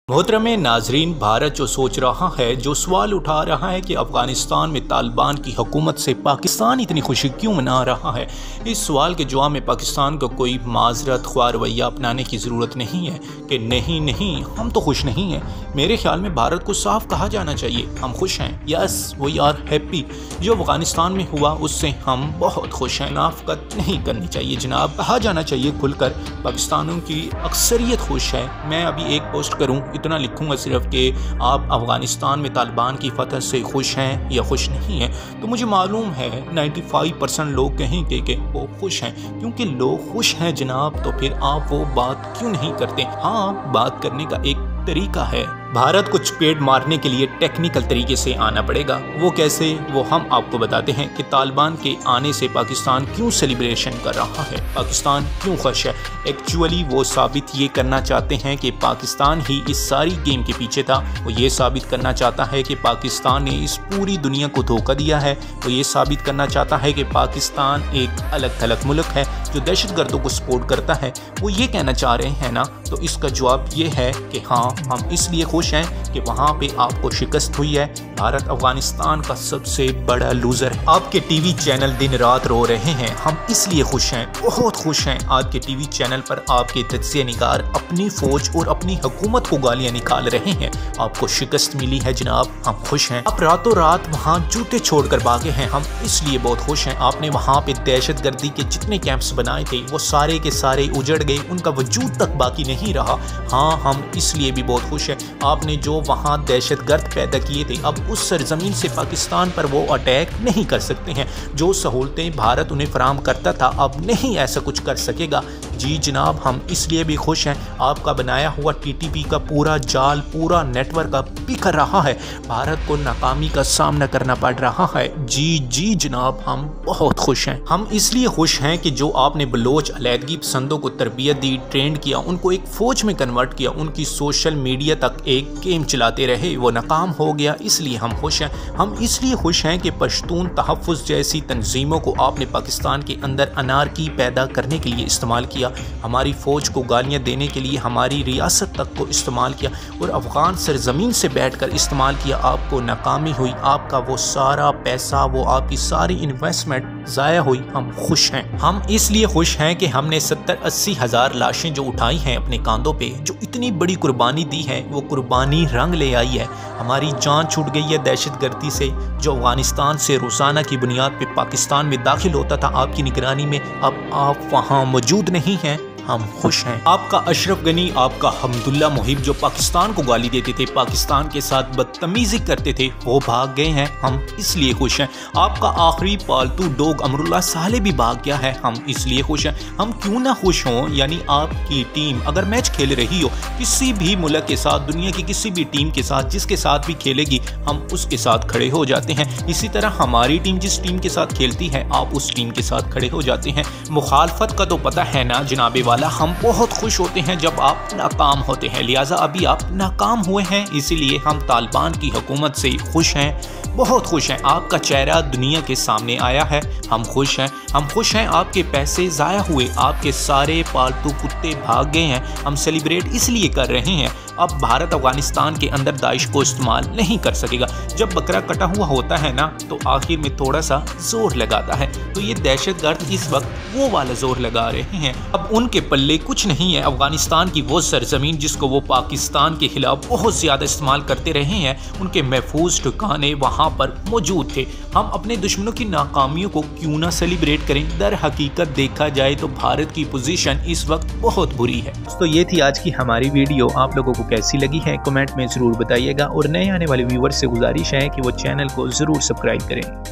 मोहतरम नाजरीन, भारत जो सोच रहा है, जो सवाल उठा रहा है कि अफ़गानिस्तान में तालिबान की हुकूमत से पाकिस्तान इतनी खुशी क्यों मना रहा है, इस सवाल के जवाब में पाकिस्तान को कोई माजरत ख्वाह रवैया अपनाने की ज़रूरत नहीं है कि नहीं हम तो खुश नहीं हैं। मेरे ख्याल में भारत को साफ कहा जाना चाहिए, हम खुश हैं, यस वी आर हैप्पी। जो अफ़गानिस्तान में हुआ उससे हम बहुत खुश हैं। मुनाफ़िक़त नहीं करनी चाहिए जनाब, कहा जाना चाहिए खुलकर पाकिस्तानियों की अक्सरियत खुश है। मैं अभी एक पोस्ट करूँ, इतना लिखूंगा सिर्फ कि आप अफ़गानिस्तान में तालिबान की फतह से खुश हैं या खुश नहीं हैं, तो मुझे मालूम है 95% लोग कहेंगे कि वो खुश हैं। क्योंकि लोग खुश हैं जनाब, तो फिर आप वो बात क्यों नहीं करते? हाँ, बात करने का एक तरीका है। भारत को चपेट मारने के लिए टेक्निकल तरीके से आना पड़ेगा। वो कैसे, वो हम आपको बताते हैं कि तालिबान के आने से पाकिस्तान क्यों सेलिब्रेशन कर रहा है, पाकिस्तान क्यों खुश है। एक्चुअली वो साबित ये करना चाहते हैं कि पाकिस्तान ही इस सारी गेम के पीछे था। वो ये साबित करना चाहता है कि पाकिस्तान ने इस पूरी दुनिया को धोखा दिया है। वो ये साबित करना चाहता है कि पाकिस्तान एक अलग थलग मुल्क है जो दहशतगर्दों को सपोर्ट करता है। वो ये कहना चाह रहे हैं ना, तो इसका जवाब ये है कि हाँ, हम इसलिए खुश हैं कि वहाँ पे आपको शिकस्त हुई है। भारत अफगानिस्तान का सबसे बड़ा लूजर है। आपके टीवी चैनल दिन रात रो रहे हैं, हम इसलिए खुश हैं, बहुत खुश हैं। आज के टीवी चैनल पर आपके तज्ज़िया निगार अपनी फौज और अपनी हुकूमत को गालियां निकाल रहे हैं। आपको शिकस्त मिली है जनाब, हम खुश हैं। आप रातों रात वहाँ जूते छोड़कर भागे हैं, हम इसलिए बहुत खुश हैं। आपने वहाँ पे दहशतगर्दी के जितने कैंप्स बनाए थे वो सारे के सारे उजड़ गए, उनका वजूद तक बाकी नहीं रहा। हाँ, हम इसलिए भी बहुत खुश हैं। आपने जो वहाँ दहशतगर्द पैदा किए थे, अब उस सरजमीन से पाकिस्तान पर वो अटैक नहीं कर सकते हैं। जो सहूलतें भारत उन्हें फराहम करता था, अब नहीं ऐसा कुछ कर सकेगा। जी जनाब, हम इसलिए भी खुश हैं। आपका बनाया हुआ टीटीपी का पूरा जाल, पूरा नेटवर्क अब बिखर रहा है। भारत को नाकामी का सामना करना पड़ रहा है। जी जनाब, हम बहुत खुश हैं। हम इसलिए खुश हैं कि जो आपने बलोच अलहदगी पसंदों को तरबियत दी, ट्रेंड किया, उनको एक फौज में कन्वर्ट किया, उनकी सोशल मीडिया तक एक गेम चलाते रहे, वो नाकाम हो गया। इसलिए हम खुश हैं। हम इसलिए खुश हैं कि पश्तून तहफ़्फ़ुज़ जैसी तंजीमों को आपने पाकिस्तान के अंदर अनारकी पैदा करने के लिए इस्तेमाल किया, हमारी फ़ौज को गालियां देने के लिए हमारी रियासत तक को इस्तेमाल किया और अफ़गान सरजमीन से बैठकर इस्तेमाल किया। आपको नाकामी हुई, आपका वो सारा पैसा, वो आपकी सारी इन्वेस्टमेंट ज़ाया हुई। हम खुश हैं। हम इसलिए खुश हैं कि हमने 70-80 हज़ार लाशें जो उठाई हैं अपने कांधों पे, जो इतनी बड़ी कुर्बानी दी है, वो कुर्बानी रंग ले आई है। हमारी जान छूट गई है दहशतगर्दी से, जो अफ़गानिस्तान से रोज़ाना की बुनियाद पे पाकिस्तान में दाखिल होता था आपकी निगरानी में। अब आप वहाँ मौजूद नहीं हैं, हम खुश हैं। आपका अशरफ गनी, आपका हमदुल्ला मुहिब जो पाकिस्तान को गाली देते थे, पाकिस्तान के साथ बदतमीजी करते थे, वो भाग गए हैं, हम इसलिए खुश हैं। आपका आखिरी पालतू डॉग अमरुल्लाह साले भी भाग गया है, हम इसलिए खुश हैं। हम क्यों ना खुश हों, यानी आपकी टीम अगर मैच खेल रही हो किसी भी मुल्क के साथ, दुनिया की किसी भी टीम के साथ, जिसके साथ भी खेलेगी, हम उसके साथ खड़े हो जाते हैं। इसी तरह हमारी टीम जिस टीम के साथ खेलती है, आप उस टीम के साथ खड़े हो जाते हैं। मुखालफत का तो पता है ना जनाबे वाला, हम बहुत खुश होते हैं जब आप नाकाम होते हैं। लिहाजा अभी आप नाकाम हुए हैं, इसीलिए हम तालिबान की हुकूमत से खुश हैं, बहुत खुश हैं। आपका चेहरा दुनिया के सामने आया है, हम खुश हैं। हम खुश हैं आपके पैसे ज़ाया हुए, आपके सारे पालतू कुत्ते भाग गए हैं, हम सेलिब्रेट इसलिए कर रहे हैं। अब भारत अफगानिस्तान के अंदर दाइश को इस्तेमाल नहीं कर सकेगा। जब बकरा कटा हुआ होता है ना, तो आखिर में थोड़ा सा जोर लगाता है, तो ये दहशतगर्द इस वक्त वो वाला जोर लगा रहे हैं। अब उनके पल्ले कुछ नहीं है। अफगानिस्तान की वो सरजमीन जिसको वो पाकिस्तान के खिलाफ बहुत ज़्यादा इस्तेमाल करते रहे हैं, उनके महफूज ठिकाने वहाँ पर मौजूद थे। हम अपने दुश्मनों की नाकामियों को क्यों ना सेलिब्रेट करें? दर हकीकत देखा जाए तो भारत की पोजीशन इस वक्त बहुत बुरी है। तो ये थी आज की हमारी वीडियो। आप लोगों को कैसी लगी है कमेंट में ज़रूर बताइएगा, और नए आने वाले व्यूअर्स से गुजारिश है कि वो चैनल को ज़रूर सब्सक्राइब करें।